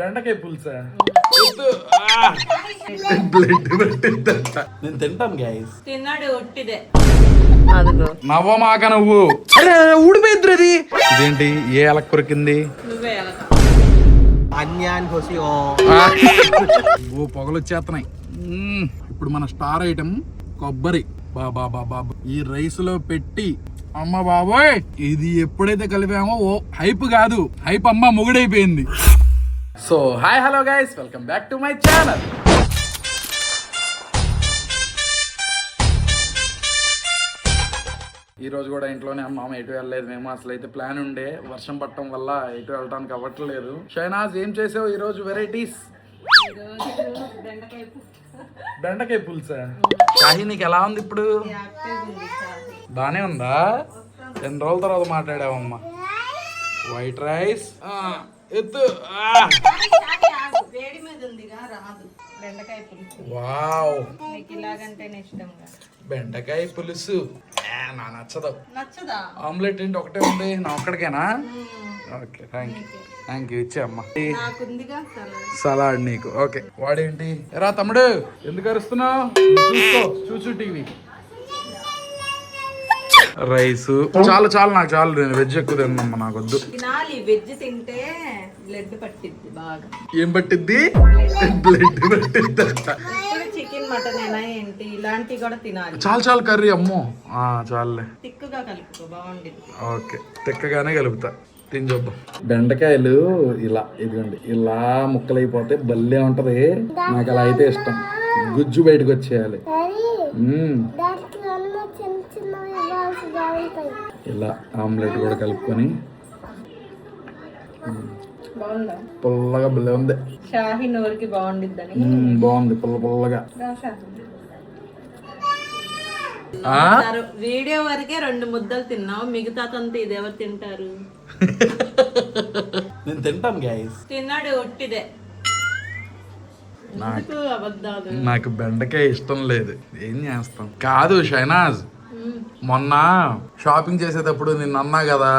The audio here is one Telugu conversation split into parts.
బెండకాయ పులుసా? బ్లడ్ పట్టిందంట. నేను తింటాను గైస్. తిన్నాడు ఒట్టిదే. నవ్వమాక నువ్వు. అరే ఊడిపోయిద్దు అది. ఇదేంటి ఏ ఎలక కొరికింది? నువ్వే ఎలక. ఓ పొగలు వచ్చేస్తున్నాయి. ఇప్పుడు మన స్టార్ ఐటమ్ కొబ్బరి. బాబా బాబా ఈ రైస్ లో పెట్టి అమ్మ బాబోయ్, ఇది ఎప్పుడైతే కలిపామో ఓ హైప్ కాదు, హైప్ అమ్మ మొగుడైపోయింది. So hi hello guys, welcome back to my channel. ఈ రోజు కూడా ఇంట్లోనే అమ్మ, ఎటు వెళ్ళలేదు. మేము అసలు అయితే ప్లాన్ ఉండే, వర్షం పట్టడం వల్ల ఎటు వెళ్ళడానికి అవ్వట్లేదు. షైనాజ్ ఏం చేసావు ఈ రోజు వెరైటీస్? బెండకాయ పులుసా? షాహీ నీకు ఎలా ఉంది ఇప్పుడు? బానే ఉందా? 2 రోజుల తర్వాత మాట్లాడావమ్మా. వైట్ రైస్ ఎత్తు. వావ్, బెండకాయ పులుసు నా నచ్చదు. ఆమ్లెట్ ఏంటి ఒకటే ఉంది, నా ఒక్కడికేనా? ఓకే, థ్యాంక్ యూ ఇచ్చే అమ్మా. సలాడ్ నీకు. ఓకే, వాడేంటి రా తమ్ముడు, ఎందుకు అరుస్తున్నావు? చూసు టీవీ. రైస్ చాలు నాకు చాలు. నేను వెజ్ ఎక్కువ తిన్నమ్మా, నాకు వద్దు. వెజ్ తింటే బ్లడ్ పట్టిద్ది బాగా. ఏం పట్టిద్ది? బ్లడ్ పట్టిద్ది. చికెన్ మటన్ అయినా ఏంటి ఇలాంటివి కూడా తినాలి. చాలు కర్రీ అమ్మో. చాలులే, తిక్కుగా కలుపుకో, బాగుండిద్ది. ఓకే, తిక్కగానే కలుపుతా. తిని చూద్దాం. బెండకాయలు ఇలా ఇదిగోండి, ఇలా ముక్కలైపోతే భలే ఉంటది. నాకు అలా అయితే ఇష్టం. గుజ్జు బయటకు వచ్చేయాలి. ఇలా ఆమ్లెట్ కూడా కలుపుకొని పుల్లగా భలే ఉంది. షాహీ నోరుకి బాగుండిద్దని. బాగుంది పుల్లగా. వీడియో వరకే 2 ముద్దలు తిన్నావు, మిగతా తంతా ఇది ఎవరు తింటారు? నేను తింటాను గైస్. తిన్నాడు ఒట్టిదే. నాకు బెండకాయ ఇష్టం లేదు, ఏం చేస్తాం. కాదు షైనాజ్, మొన్న షాపింగ్ చేసేటప్పుడు నిన్ను అన్నా కదా,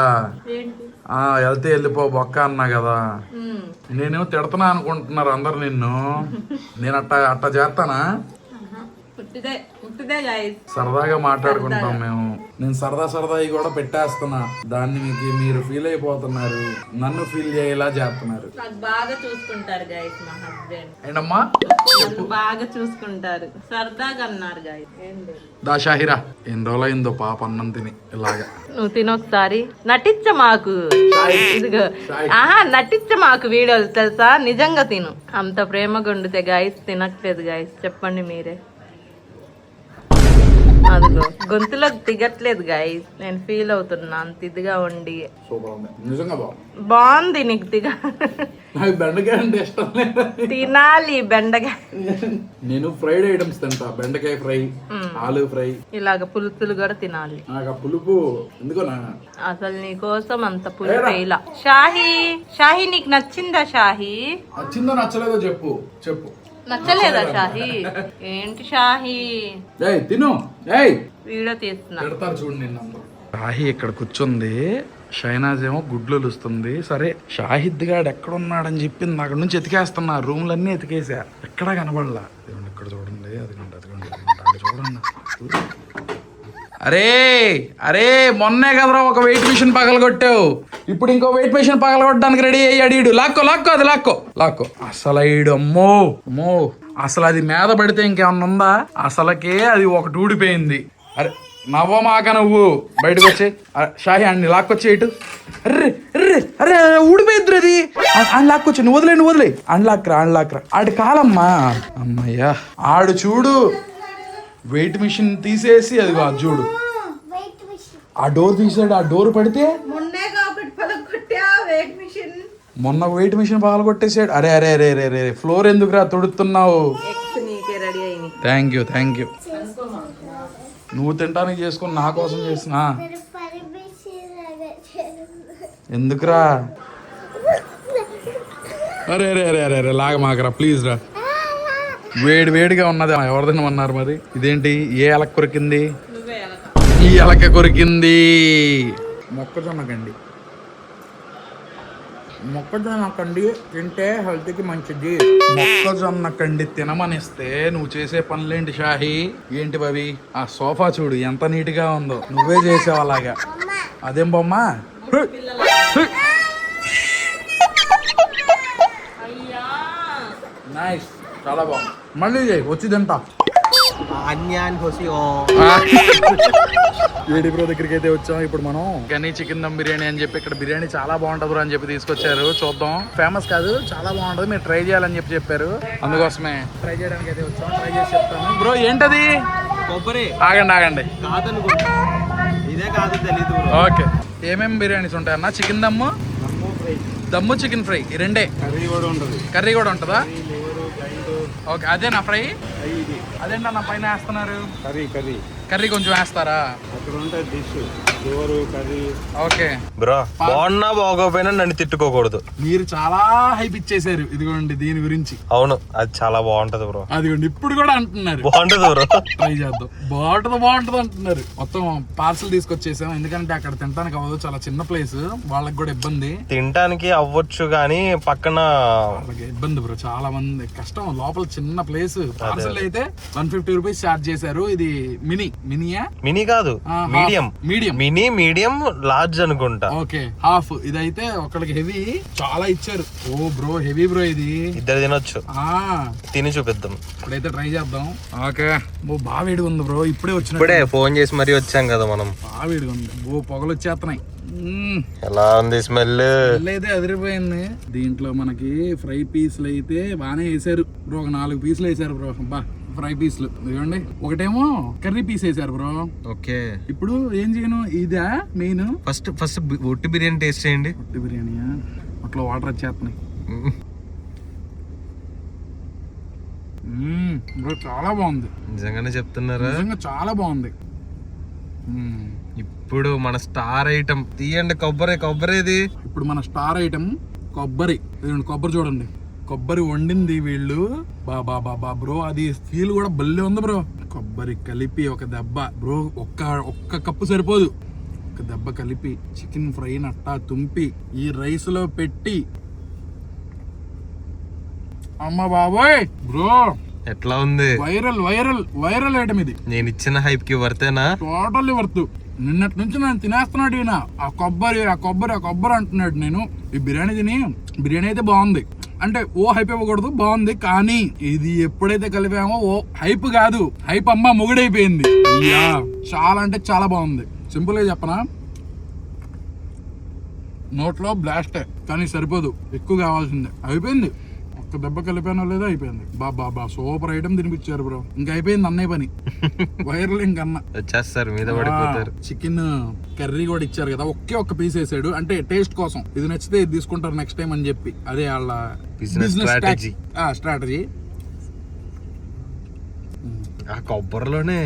వెళ్తే వెళ్ళిపో బొక్క అన్నా కదా. నేనేమో తిడతానా అనుకుంటున్నారు అందరు నిన్ను. నేను అట్టా చేస్తానా? సరదాగా మాట్లాడుకుంటాం మేము. నేను సరదా కూడా పెట్టేస్తున్నా. దాన్ని మీరు ఫీల్ అయిపోతున్నారు, నన్ను ఫీల్ చేయేలా చేస్తున్నారు. బాగా చూసుకుంటారు గైస్ మా హస్బెండ్. ఏంటమ్మా? బాగా చూసుకుంటారు, సరదాగా అన్నారు గైస్. దా షాహిరా, ఎన్ని రోజులైందో పాప అన్నం తిని. ఇలాగా నువ్వు తినొకసారి. నటించ మాకు, ఇదిగో నటించ మాకు వీడియోలు తెలుసా. నిజంగా తిను. అంత ప్రేమగా ఉండితే గైస్ తినట్లేదు గైస్, చెప్పండి మీరే. అదిగో గొంతులో దిగట్లేదు గైస్, నేను ఫీల్ అవుతున్నా. అంత ఇదిగా ఉండి బాగుంది. నీకు బెండకాయ అంటే ఇష్టం లేదు. తినాలి బెండకాయ. నేను ఫ్రైడ్ ఐటమ్స్ తింటా. బెండకాయ ఫ్రై, ఆలు ఫ్రై, ఇలాగ పులుసులు కూడా తినాలి. నాకు పులుపు ఎందుకో. అసలు నీ కోసం అంత పులుపు ఇలా. షాహీ నీకు నచ్చిందా? షాహీ నచ్చిందో నచ్చలేదో చెప్పు. నచ్చలేదా షాహీ? ఏంటి షాహీ? తిను. వీడియో తీస్తున్నా, చూడు నిన్ను. షాహీ ఇక్కడ కూర్చుంది, షైనాజ్ ఏమో గుడ్లు వస్తుంది. సరే షాహిద్ గాడు ఎక్కడున్నాడని చెప్పింది, అక్కడ నుంచి ఎతికేస్తున్నా. రూమ్లన్నీ ఎతికేసా, ఎక్కడా కనబడలా. ఇక్కడ చూడండి, అది చూడండి. అరే మొన్నే కదరా ఒక వెయిట్ మిషన్ పగలగొట్టావు, ఇప్పుడు ఇంకో వెయిట్ మిషన్ పగలగొట్టడానికి రెడీ అయ్యాడు ఈడు. లాక్కో. అసలు ఈడు అమ్మో అసలు అది మీద పడితే ఇంకేమన్నా ఉందా? అసలకే అది ఒకటి ఊడిపోయింది. అరే నవ్వమాక నువ్వు, బయటకు వచ్చే. షాహి అన్ని లాక్కొచ్చే ఇటు. అరే ఊడిపోయిద్దు అది. అని లాక్కొచ్చు. నువ్వు వదిలే. అన్లాక్రా. ఆడు కాలమ్మా. అమ్మయ్యా, ఆడు చూడు వెయిట్ మిషన్ తీసేసి, అది చూడు ఆ డోర్ తీసాడు. ఆ డోర్ పడితే మొన్న వెయిట్ మిషన్ పగలగొట్టేసాడు. అరే ఫ్లోర్ ఎందుకురా తొడుతున్నావు? Thank you. నువ్వు తింటానికి చేసుకుని నా కోసం చేసిన ఎందుకురా? అరే లాగమాకరా ప్లీజ్ రా. వేడిగా ఉన్నది, ఎవరు తినమన్నారు మరి? ఇదేంటి ఏ ఎలక కొరికింది? ఈ ఎలక కొరికింది. మొక్కజొన్న గండి. మొక్కజొన్న కండి తింటే హెల్త్కి మంచిది. మొక్కజొన్న కండి తినమనిస్తే నువ్వు చేసే పనులేంటి షాహి? ఏంటి బాబీ? ఆ సోఫా చూడు ఎంత నీట్గా ఉందో, నువ్వే చేసావు అలాగా. అదేం బొమ్మ? నైస్, చాలా బాగుంది. మళ్ళీ చేయి, వచ్చి తింటా. ఏడి బ్రో దగ్గరికి అయితే వచ్చాం ఇప్పుడు మనం. గనీ చికెన్ దమ్ బిర్యానీ అని చెప్పి ఇక్కడ బిర్యానీ చాలా బాగుంటుంది బ్రో అని చెప్పి తీసుకొచ్చారు. చూద్దాం, ఫేమస్ కాదు, చాలా బాగుంటుంది, మీరు ట్రై చేయాలని చెప్పారు. అందుకోసమే ట్రై చేయడానికి అయితే వచ్చాం. ట్రై చేసి చెప్తాను. బ్రో ఏంటది? కొబ్బరి. ఆగండి. ఇదే కాదు, తెలీదు. ఓకే, ఏమేమి బిర్యానీస్ ఉంటాయన్న? చికెన్ దమ్ము, దమ్ము చికెన్ ఫ్రై, ఈ రెండే. కర్రీ కూడా ఉంటుందా? ఓకే, అదే నా ఫ్రై. అదేంటా నా పైన వేస్తున్నారు? కర్రీ కొంచెం వేస్తారా? ఓకే బ్రో, బాగున్నా బాగోపోయినా నన్ను తిట్టుకోకూడదు. మీరు చాలా హైప్ ఇచ్చేసారు, ఇదిగోండి దీని గురించి. అవును, అది చాలా బాగుంటది బ్రో. అదిగోండి ఇప్పుడు కూడా అంటున్నారు బాగుంటది బ్రో, ట్రై చేద్దాం. బాగుంటది అంటున్నారు. మొత్తం పార్సల్ తీసుకొచ్చేసాం, ఎందుకంటే అక్కడ తినడానికి అవ్వదు, చాలా చిన్న ప్లేస్, వాళ్ళకి కూడా ఇబ్బంది. తినడానికి అవ్వచ్చు కానీ పక్కన వాళ్ళకి ఇబ్బంది బ్రో, చాలా మంది కష్టం. లోపల చిన్న ప్లేస్. పార్సల్ అయితే 150 రూపీస్ ఛార్జ్ చేశారు. ఇది మినీ కాదు, మీడియం లార్జ్ అనుకుంటా. Okay, half. ఇదైతే ఒకళ్ళకి హెవీ చాలా ఇచ్చారు. ఓ బ్రో, హెవీ బ్రో, ఇది ఇద్దరు తినొచ్చు. తిని చూపిద్దాం, ఇప్పుడైతే ట్రై చేద్దాం. ఓకే, బాగా వేడిగా ఉంది బ్రో, ఇప్పుడే ఫోన్ చేసి మరీ వచ్చాం కదా మనం. బాగా వేడిగా ఉంది, పొగలు వచ్చేస్తున్నాయి. ఎలా ఉంది స్మెల్? అయితే అదిరిపోయింది. దీంట్లో మనకి ఫ్రై పీసులు అయితే బాగానే వేసారు బ్రో, ఒక 4 పీసులు వేసారు బ్రో. బా, ఫ్రై పీసులు ఇవ్వండి. ఒకటేమో కర్రీ పీస్ వేసారు బ్రో. ఓకే, ఇప్పుడు ఏం చేయను? ఇదా మెయిన్. ఫస్ట్ ఒట్టి బిర్యానీ టేస్ట్ చేయండి. ఒట్టి బిర్యానీయా? అట్లా వాటర్ వచ్చేస్తున్నాయి బ్రో, చాలా బాగుంది. నిజంగానే చెప్తున్నారా? నిజంగా చాలా బాగుంది. ఇప్పుడు మన స్టార్ ఐటమ్ తీయండి. కొబ్బరిది. ఇప్పుడు మన స్టార్ ఐటమ్ కొబ్బరి. కొబ్బరి చూడండి, కొబ్బరి వండింది వీళ్ళు. బాబా బ్రో, అది ఫీల్ కూడా భలే ఉంది బ్రో. కొబ్బరి కలిపి ఒక దెబ్బ బ్రో, ఒక్క కప్పు సరిపోదు. ఒక దెబ్బ కలిపి చికెన్ ఫ్రై నట్టా తుంపి ఈ రైస్ లో పెట్టి, అమ్మ బాబోయ్ బ్రో, ఎట్లా ఉంది? వైరల్ ఐటమ్ ఇది. నేను ఇచ్చిన హైప్ కి వర్తేనా? Totally worth. నిన్నటి నుంచి నేను తినేస్తున్నాడు ఈయన. ఆ కొబ్బరి అంటున్నాడు. నేను ఈ బిర్యానీ అయితే బాగుంది, అంటే ఓ హైప్ ఇవ్వకూడదు, బాగుంది. కానీ ఇది ఎప్పుడైతే కలిపామో ఓ హైప్ కాదు, హైప్ అమ్మ మొగుడైపోయింది. చాలా అంటే చాలా బాగుంది. సింపుల్ గా చెప్పనా, నోట్లో బ్లాస్టే, కానీ సరిపోదు, ఎక్కువ కావాల్సిందే. అయిపోయింది, ఒక్క దెబ్బ కలిపానో లేదో అయిపోయింది. బాబా సూపర్ ఐటమ్ తినిపించారు బ్రో. ఇంకా అయిపోయింది అన్నయ్య పని. వైరల్ ఇంకన్నా వచ్చేస్తారు, మీద పడిపోతారు. చికెన్ కర్రీ కూడా ఇచ్చారు కదా, ఒక్క పీస్ వేసాడు, అంటే టేస్ట్ కోసం. ఇది నచ్చితే ఇది తీసుకుంటారు నెక్స్ట్ టైం అని చెప్పి. అదే వాళ్ళ బిజినెస్ స్ట్రాటజీ. ఆ కొబ్బరిలోనే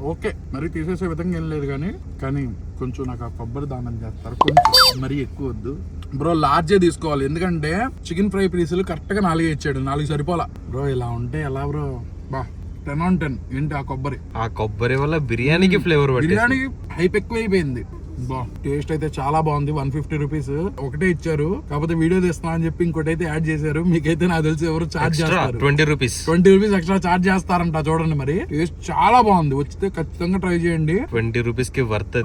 ఓకే, మరి తీసేసే విధంగా ఏం లేదు, కానీ కొంచెం నాకు ఆ కొబ్బరి దానం చేస్తారు, కొంచెం మరీ ఎక్కువ వద్దు బ్రో. లార్జే తీసుకోవాలి, ఎందుకంటే చికెన్ ఫ్రై పీసులు కరెక్ట్ గా 4 ఇచ్చాడు, 4 సరిపోలా బ్రో. ఇలా ఉంటే ఎలా బ్రో? బా, 10 on 10. ఏంటి ఆ కొబ్బరి వల్ల బిర్యానీకి ఫ్లేవర్, బిర్యానీకి హైప్ ఎక్కువ అయిపోయింది. బా, టేస్ట్ అయితే చాలా బాగుంది. 150 రూపీస్ ఒకటే ఇచ్చారు, కాకపోతే వీడియో తీస్తున్నా అని చెప్పి ఇంకోటి అయితే యాడ్ చేశారు. మీకైతే నాకు తెలిసి ఎవరు చార్జ్ చేస్తారు, 20 రూపీస్ ఎక్స్ట్రా చార్జ్ చేస్తారంట. చూడండి, మరి టేస్ట్ చాలా బాగుంది. వచ్చితే ఖచ్చితంగా ట్రై చేయండి. 20 రూపీస్ కి వర్త్.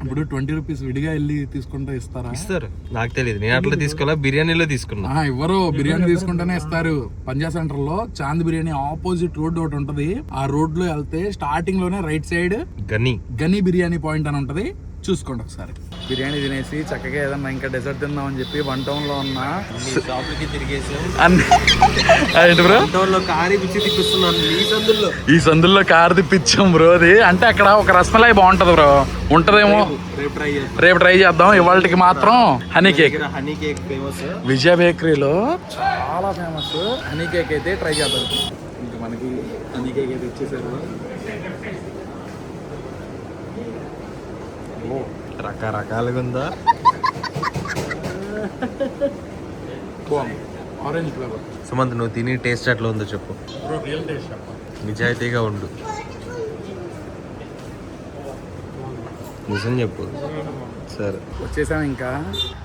ఇప్పుడు 20 రూపీస్ విడిగా వెళ్ళి తీసుకుంటే ఇస్తారు? నాకు తెలియదు, నేను అట్లా తీసుకోవాలా, బిర్యానీలో తీసుకున్నా. ఎవరు బిర్యానీ తీసుకుంటేనే ఇస్తారు. పంజా సెంటర్ లో చాంద్ బిర్యానీ ఆపోజిట్ రోడ్ ఒకటి ఉంటది. ఆ రోడ్ లో వెళ్తే స్టార్టింగ్ లోనే రైట్ సైడ్ గనీ బిర్యానీ పాయింట్ అని ఉంటది, చూసుకోండి ఒకసారి. బిర్యానీ తినేసి చక్కగా ఏదన్నా ఇంకా డెజర్ట్ తిందామని చెప్పి 1 town లో ఉన్న షాపులకి తిరిగేసాం. ఈ సందుల్లో కారు తిప్పించాం బ్రో. అది అంటే అక్కడ ఒక రసమలై బాగుంటది బ్రో, ఉంటదేమో, రేపు ట్రై చేద్దాం. ఇవాళకి మాత్రం హనీ కేక్ విజయ బేకరీలో చాలా ఫేమస్ హనీ కేక్ అయితే ట్రై చేద్దాం. ఇంకా మనకి హనీ కేక్ అయితే ఇచ్చేసారు. రకరకాలుగా ఉందా? Orange flavour. సుమంత్, నువ్వు తిని టేస్ట్ ఎట్లా ఉందో చెప్పు. నిజాయితీగా ఉండు, నిజం చెప్పు. సరే వచ్చేసాం ఇంకా.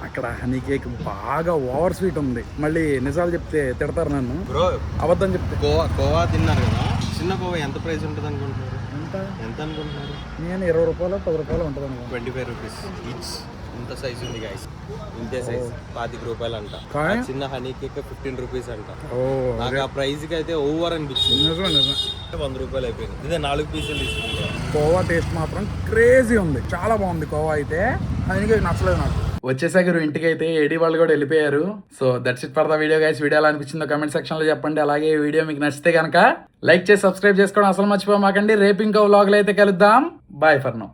అక్కడ హనీ కేక్ బాగా ఓవర్ స్వీట్ ఉంది. మళ్ళీ నిజాలు చెప్తే తిడతారు నన్ను, బ్రో. అబద్ధం చెప్తే. కోవా తిన్నారు కదా, చిన్న కోవా ఎంత ప్రైస్ ఉంటుంది అనుకుంటున్నారు? ఎంత అనుకుంటున్నారు? నేను 20 రూపాయలు 10 రూపాయలు ఉంటుంది అనుకో. 25 రూపీస్ ఈచ్. ఇంత సైజ్ ఉంది గాయస్, ఇంతే సైజ్ 25 రూపాయలు అంట. కానీ? ఆ చిన్న హనీ కేక్ 15 రూపీస్ అంట. ఓ నాకు ఆ ప్రైస్ కి అయితే ఓవర్ అనిపించింది. నిజమే. 100 రూపాయలు అయిపోయింది. ఇదే 4 పీసులు తీసుకుంటా. కోవా టేస్ట్ మాత్రం క్రేజీ ఉంది, చాలా బాగుంది కోవా అయితే. అందుకే నచ్చలేదు నాకు. వచ్చేసాక ఇంటికి అయితే ఏడి వాళ్ళు కూడా వెళ్ళిపోయారు. So that's it for the video guys. Video ఎలా అనిపించిందో కమెంట్ సెక్షన్ లో చెప్పండి. అలాగే ఈ వీడియో మీకు నచ్చితే కనుక లైక్ చేసి సబ్స్క్రైబ్ చేసుకోవడం అసలు మర్చిపోమాకండి. రేపు ఇంకో వ్లాగ్లో అయితే కలుద్దాం. Bye for now.